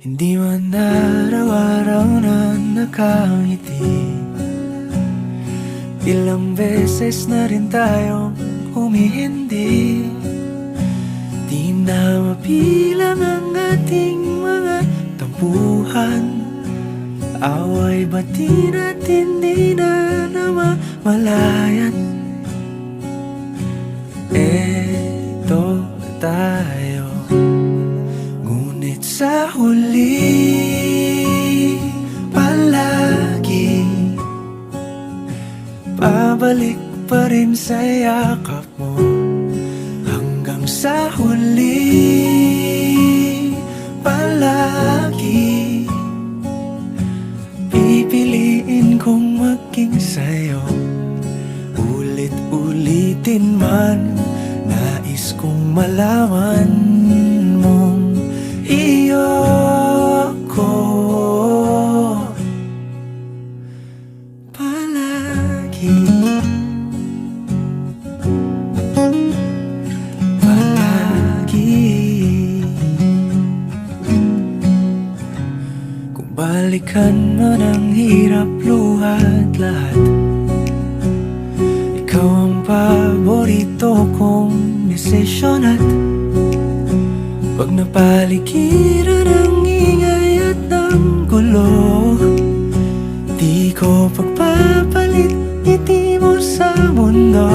Hindi man araw-araw na nakangiti. Ilang beses na rin tayong humihindi. Di na mapilang ang ating mga tampuhan. Away bati natin di na namamalayan. Eto tayo, ngunit sa huli palagi pabalik pa rin sa yakap mo. Hanggang sa huli palagi pipiliin kong maging sa'yo. Ulit-ulitin man, nais kong malaman mong iyo ako palagi. Kung balikan man ang hirap, luhat lahat, ikaw ang paborito kong desisyon. At pag napaligiran ang ingay at ang gulo, di ko pagpapalit ngiti mo sa mundo.